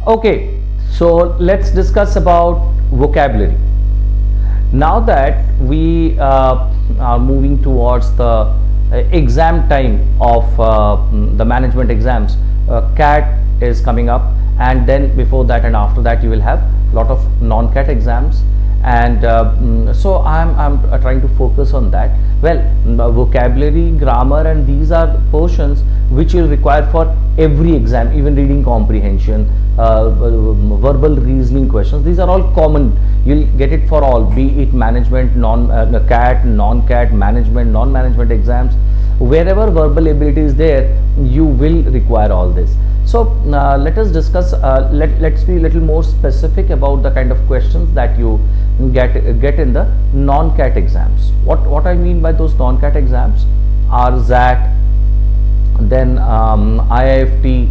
Okay, so let's discuss about vocabulary. Now that we are moving towards the exam time of the management exams, CAT is coming up, and then before that and after that you will have a lot of non-CAT exams, and so I'm trying to focus on that. Well, vocabulary, grammar, and these are portions which you'll require for every exam, even reading comprehension, verbal reasoning questions. These are all common. You'll get it for all, be it management, CAT, non-CAT, management, non-management exams. Wherever verbal ability is there, you will require all this. So let us discuss. Let's be a little more specific about the kind of questions that you get in the non-CAT exams. What I mean by those non-CAT exams are ZAT, then IIFT,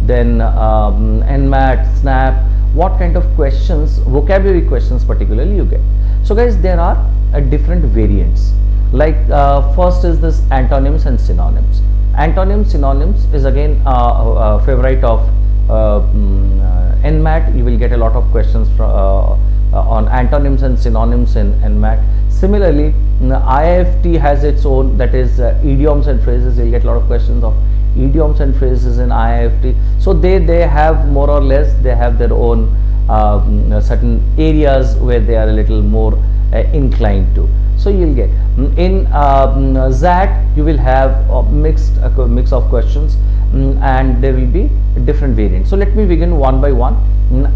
then NMAT, SNAP. What kind of questions, vocabulary questions particularly, you get? So guys, there are different variants. Like first is this antonyms and synonyms. Antonyms, synonyms is again a favorite of NMAT. You will get a lot of questions on antonyms and synonyms in NMAT. Similarly, IIFT has its own, that is idioms and phrases. You'll get a lot of questions of idioms and phrases in IIFT. So they have more or less, they have their own certain areas where they are a little more inclined to. So you'll get in ZAT, you will have a mix of questions, and there will be different variants. So let me begin one by one.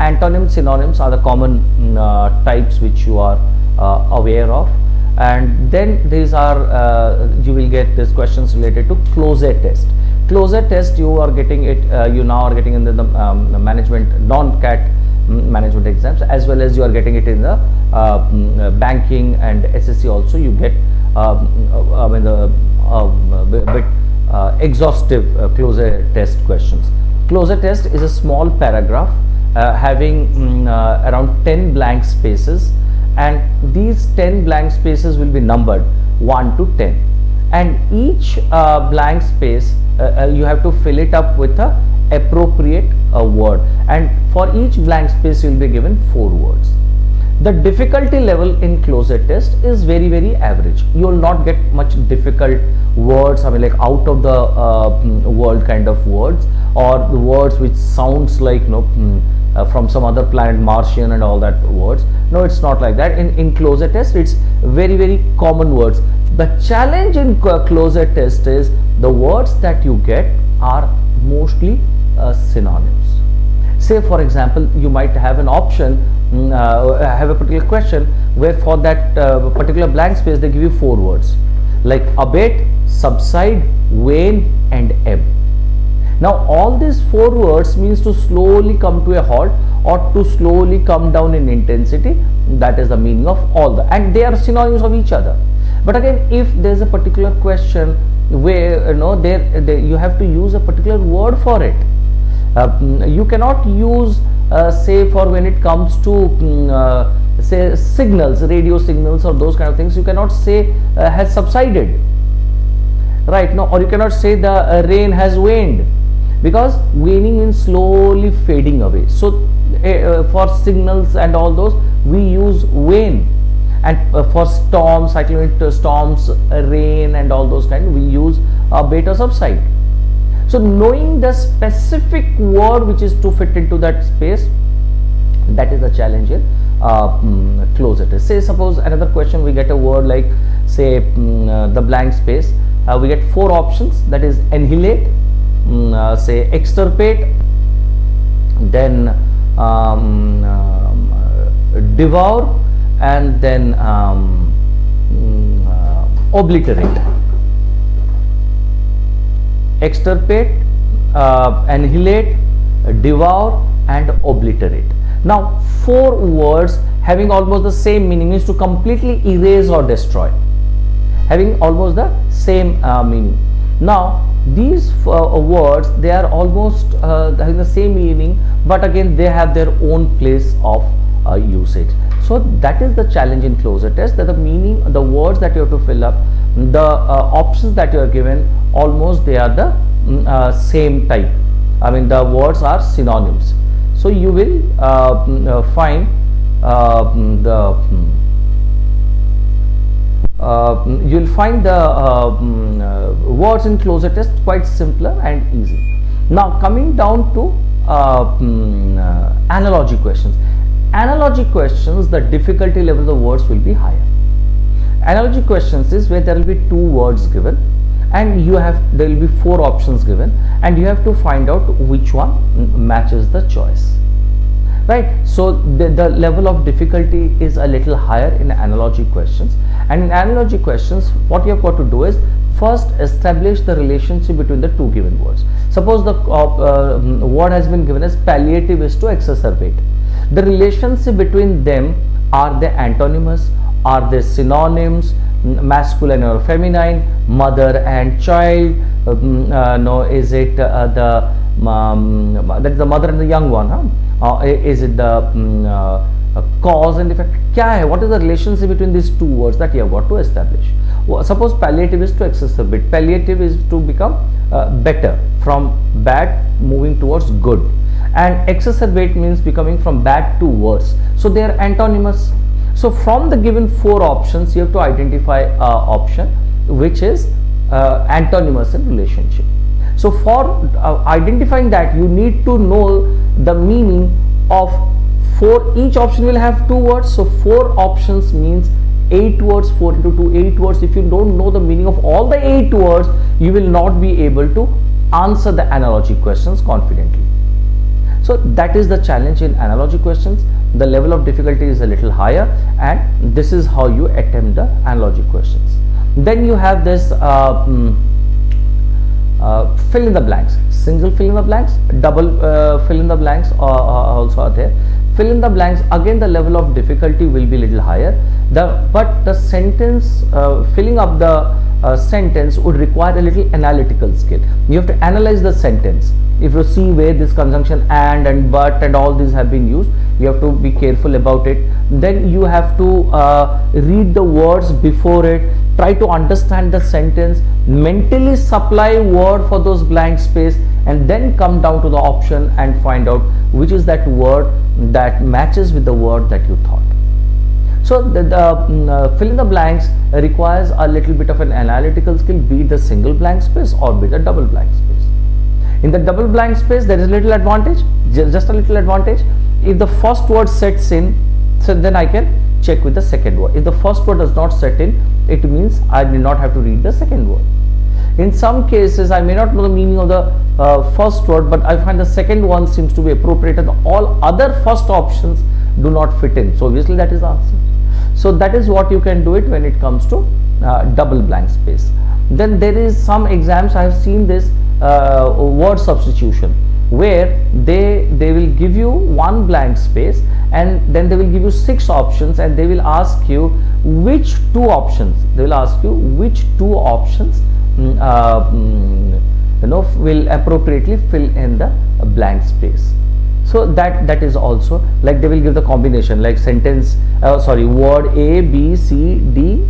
Antonyms, synonyms are the common types which you are aware of, and then these are you will get these questions related to closer test. Closer test, you are getting it, you now are getting in the management, non-CAT management exams, as well as you are getting it in the banking and SSC also. You get bit exhaustive closer test questions. Closer test is a small paragraph having around 10 blank spaces, and these 10 blank spaces will be numbered 1 to 10, and each blank space you have to fill it up with a appropriate word, and for each blank space you will be given 4 words. The difficulty level in closer test is very average. You will not get much difficult words, I mean like out of the world kind of words, or the words which sounds like from some other planet, Martian and all that words. No, it's not like that. In closer test, it's very common words. The challenge in closer test is the words that you get are mostly synonyms. Say for example, you might have an option, have a particular question where for that particular blank space they give you 4 words like abate, subside, wane and ebb. Now all these 4 words means to slowly come to a halt or to slowly come down in intensity. That is the meaning of all the, and they are synonyms of each other. But again, if there is a particular question where you have to use a particular word for it, you cannot use say for when it comes to say signals, radio signals or those kind of things, you cannot say has subsided, right? No, or you cannot say the rain has waned, because waning means slowly fading away. So for signals and all those we use wane, and for storms, cyclonic storms, rain and all those kind, we use abate or subside. So knowing the specific word which is to fit into that space, that is the challenge in closer test. Say suppose another question, we get a word like say the blank space, we get 4 options, that is annihilate, say extirpate, then devour, and then obliterate. Extirpate, annihilate, devour and obliterate. Now 4 words having almost the same meaning, means to completely erase or destroy, having almost the same meaning. Now these words, they are almost having the same meaning, but again they have their own place of usage. So that is the challenge in closer test, that the meaning, the words that you have to fill up, the options that you are given, almost they are the same type. I mean the words are synonyms. So you will find you'll find the words in closure test quite simpler and easy. Now coming down to analogy questions. Analogy questions, the difficulty level of the words will be higher. Analogy questions is where there will be two words given and there will be four options given and you have to find out which one matches the choice, right? So the level of difficulty is a little higher in analogy questions, and in analogy questions what you have got to do is first establish the relationship between the two given words. Suppose the word has been given as palliative is to exacerbate. The relationship between them, are they antonymous, are they synonyms, masculine or feminine, mother and child, no, is it that's the mother and the young one, is it the cause and effect, kya hai, what is the relationship between these two words that you have got to establish. Suppose palliative is to exacerbate, palliative is to become better, from bad moving towards good, and exacerbate means becoming from bad to worse, so they are antonymous. So from the given four options you have to identify option which is antonymous in relationship. So for identifying that you need to know the meaning of four. Each option will have two words, so four options means 8 words, 4 into 2, 8 words. If you don't know the meaning of all the 8 words, you will not be able to answer the analogy questions confidently. So that is the challenge in analogy questions. The level of difficulty is a little higher, and this is how you attempt the analogy questions. Then you have this fill in the blanks, single fill in the blanks, double fill in the blanks also are there. Fill in the blanks, again the level of difficulty will be little higher, but the sentence filling up the sentence would require a little analytical skill. You have to analyze the sentence. If you see where this conjunction and but and all these have been used, you have to be careful about it. Then you have to read the words before it, try to understand the sentence, mentally supply word for those blank space, and then come down to the option and find out which is that word that matches with the word that you thought. So the fill in the blanks requires a little bit of an analytical skill, be it the single blank space or be the double blank space. In the double blank space there is a little advantage, just a little advantage. If the first word sets in, so then I can check with the second word. If the first word does not set in, it means I may not have to read the second word. In some cases I may not know the meaning of the first word, but I find the second one seems to be appropriate and all other first options do not fit in, so obviously that is the answer. So that is what you can do it when it comes to double blank space. Then there is some exams I have seen this word substitution, where they will give you one blank space and then they will give you 6 options and they will ask you which two options, will appropriately fill in the blank space. So that is also like they will give the combination like sentence word A B C D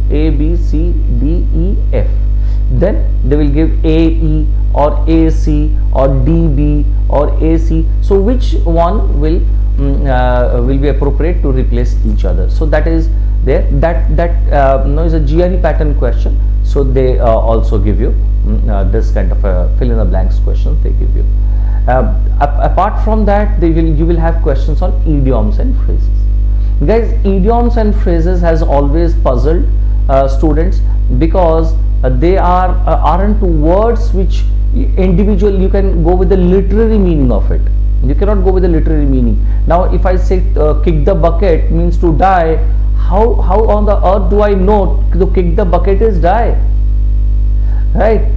E F, then they will give A E or A C or D B or A C. So which one will be appropriate to replace each other? So that is there. That is a GRE pattern question. So they also give you this kind of a fill in the blanks question they give you. Apart from that, you will have questions on idioms and phrases. Guys, idioms and phrases has always puzzled students because they aren't words which individual you can go with the literary meaning of it. You cannot go with the literary meaning. Now if I say kick the bucket means to die, how on the earth do I know to kick the bucket is die, right?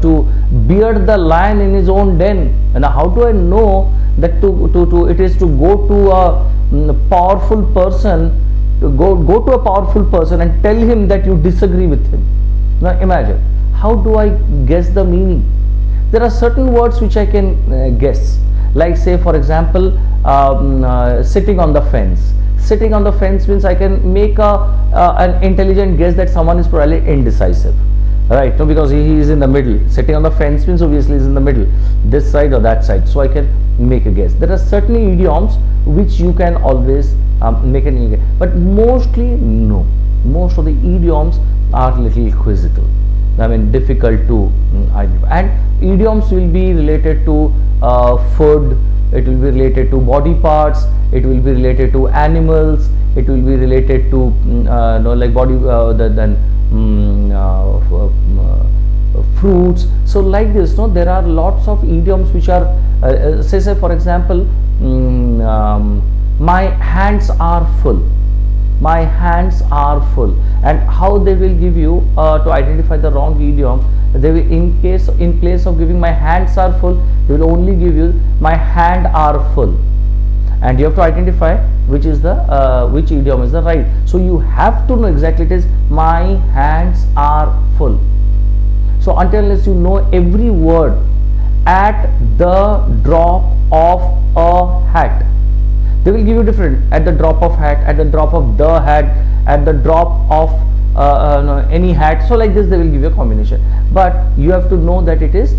To beard the lion in his own den, and how do I know that it is to go to a powerful person, go to a powerful person and tell him that you disagree with him? Now imagine, how do I guess the meaning? There are certain words which I can guess, like say for example sitting on the fence. Sitting on the fence means I can make an intelligent guess that someone is probably indecisive. right? No, because he is in the middle. Sitting on the fence means obviously he is in the middle, this side or that side. So I can make a guess. There are certainly idioms which you can always make an guess, but mostly no. Most of the idioms are little quizzical. I mean, difficult to identify. And idioms will be related to food. It will be related to body parts. It will be related to animals. It will be related to like body fruits. So like this, no, there are lots of idioms which are say for example, my hands are full. My hands are full. And how they will give you to identify the wrong idiom, they will, in place of giving my hands are full, they will only give you my hand are full, and you have to identify which is the which idiom is the right. So you have to know exactly, it is my hands are full. So until unless you know every word at the drop of a hat, they will give you different, at the drop of hat, at the drop of the hat, at the drop of any hat. So like this they will give you a combination, but you have to know that it is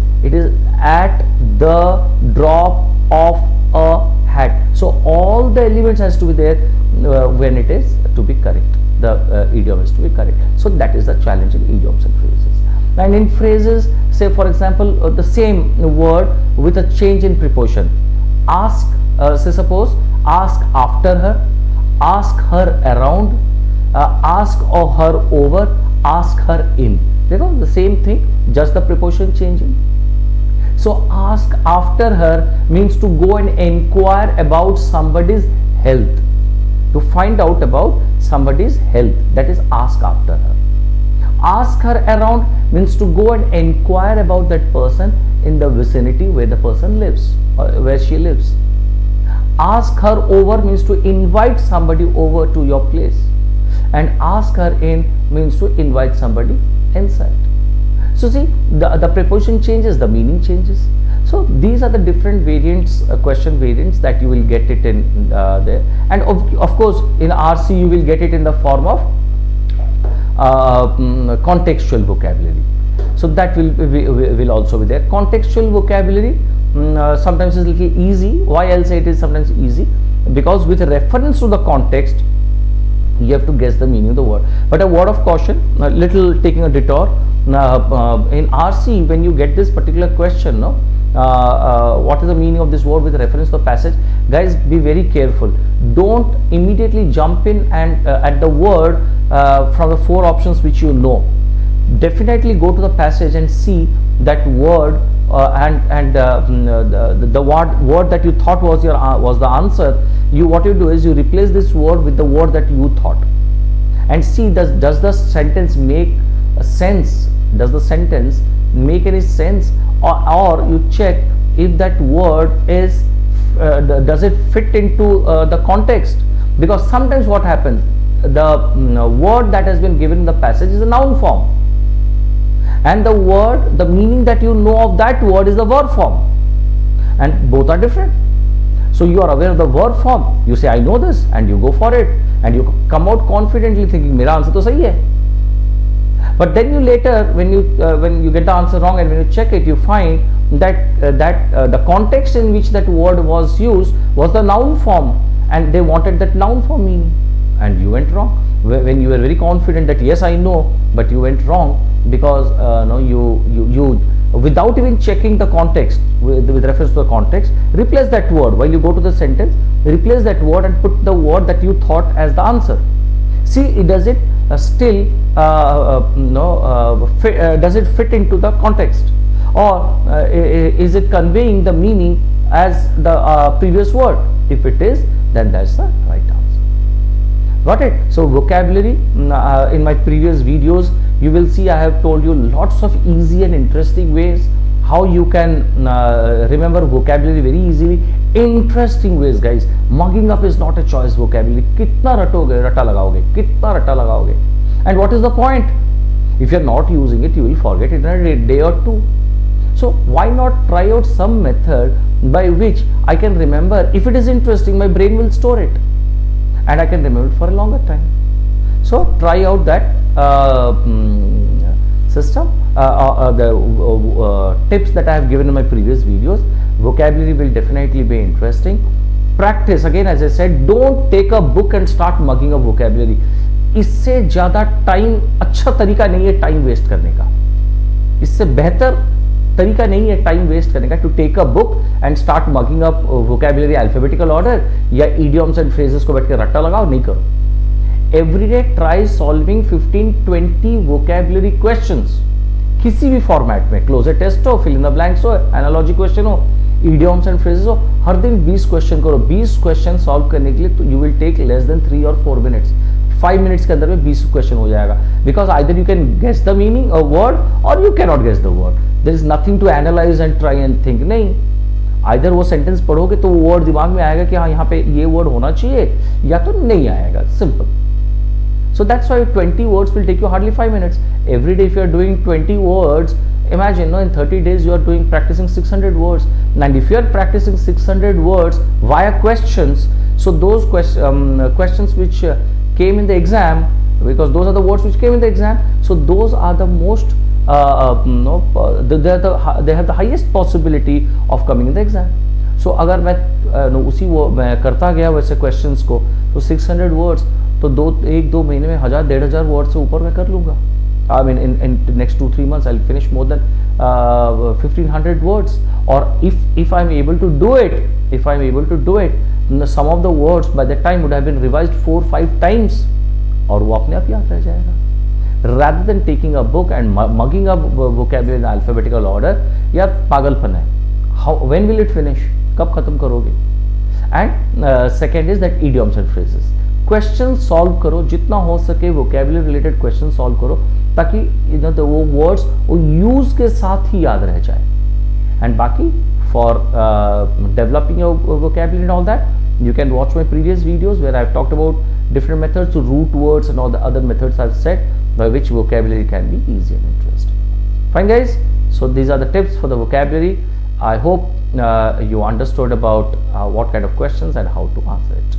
at the drop of a hat. So all the elements has to be there when it is to be correct, the idiom is to be correct. So that is the challenge in idioms and phrases. And in phrases, say for example, the same word with a change in preposition. Ask, say suppose, ask after her, ask her around, ask or her over, ask her in. You know, the same thing, just the preposition changing. So ask after her means to go and inquire about somebody's health, to find out about somebody's health, that is ask after her. Ask her around means to go and inquire about that person in the vicinity where the person lives, or where she lives. Ask her over means to invite somebody over to your place, and ask her in means to invite somebody inside. So see, the preposition changes, the meaning changes. So these are the different variants, question variants that you will get it in there. And of course in RC you will get it in the form of contextual vocabulary. So that will also be there. Contextual vocabulary sometimes is a little easy. Why I'll say it is sometimes easy? Because with reference to the context, you have to guess the meaning of the word. But a word of caution, a little taking a detour, in RC when you get this particular question, no, what is the meaning of this word with reference to the passage, guys, be very careful. Don't immediately jump in and at the word from the four options which you know. Definitely go to the passage and see that word the word that you thought was the answer. What you do is you replace this word with the word that you thought, and see does the sentence make a sense? Does the sentence make any sense? Or you check if that word is does it fit into the context? Because sometimes what happens, the word that has been given in the passage is a noun form, and the meaning that you know of that word is the verb form, and both are different. So you are aware of the verb form, you say I know this, and you go for it, and you come out confidently thinking mera answer to sahi hai. But then you later, when you get the answer wrong, and when you check it, you find that the context in which that word was used was the noun form, and they wanted that noun form meaning, and you went wrong. When you were very confident that yes I know, but you went wrong because no, you without even checking the context, with reference to the context, replace that word. While you go to the sentence, replace that word and put the word that you thought as the answer. See, does it still does it fit into the context, or is it conveying the meaning as the previous word? If it is, then that's the right answer. Got it? So vocabulary, in my previous videos you will see I have told you lots of easy and interesting ways how you can remember vocabulary very easily. Interesting ways, guys. Mugging up is not a choice. Vocabulary, kitna ratoge, rata lagaoge, kitna rata lagaoge. And what is the point? If you are not using it, you will forget it in a day or two. So why not try out some method by which I can remember? If it is interesting, my brain will store it, and I can remember it for a longer time. So try out that system, the tips that I have given in my previous videos. Vocabulary will definitely be interesting. Practice again, as I said, don't take a book and start mugging up vocabulary. इससे ज़्यादा time अच्छा तरीका नहीं है time waste करने का. इससे बेहतर तरीका नहीं है टाइम वेस्ट करने का to take a book and start mugging up vocabulary alphabetical order या इडियम्स एंड फ्रेजेस को बैठ के रट्टा लगाओ. नहीं करो. Every day try solving 15-20 vocabulary questions किसी भी फॉर्मेट में. क्लोजर टेस्ट हो, फिल इन द ब्लैंक्स हो, एनालॉजी क्वेश्चन हो, इडियम्स एंड फ्रेजेस हो. हर दिन 20 क्वेश्चन करो. 20 क्वेश्चन सॉल्व करने के लिए तो you will take less than 3 और 4 मिनट्स. 5 मिनट्स के अंदर में 20 क्वेश्चन हो जाएगा. Because either you can guess the meaning a word और you can not guess the word. There is nothing to analyse and try and think. नहीं, either वो sentence पढ़ोगे तो वो वर्ड दिमाग में आएगा कि हाँ यहाँ पे ये वर्ड होना चाहिए, या तो नहीं आएगा. Simple. So that's why 20 words will take you hardly 5 minutes. Every day if you are doing 20 words, imagine in 30 days you are practicing 600 words. And if you are practicing 600 words via questions, so those questions which came in the exam, because those are the words which came in the exam, so those are the most they have the highest possibility of coming in the exam. So अगर मैं करता गया वैसे questions को, तो 600 words तो 1-2 महीने में 1000-1500 वर्ड से ऊपर मैं कर लूंगा. I mean in next 2-3 months I'll finish more than 1500 words. Or if I'm able to do it, some of the words by that time would have been revised 4-5 times, और वो अपने आप याद रह जाएगा. Rather than taking a book and mugging up vocabulary in alphabetical order, यार पागलपन है. When will it finish? कब खत्म करोगे? And second is that idioms and phrases. Question solve करो, जितना हो सके वोकैबुलरी रिलेटेड क्वेश्चन सॉल्व करो, ताकि वो वर्ड्स वो यूज के साथ ही याद रह जाए. एंड बाकी for developing your vocabulary and all that, you can watch my previous videos where I have talked about different methods to root words and all the other methods I've said by which vocabulary can be easy and interesting. Fine guys, so these are the tips for the vocabulary. I hope you understood about what kind of questions and how to answer it.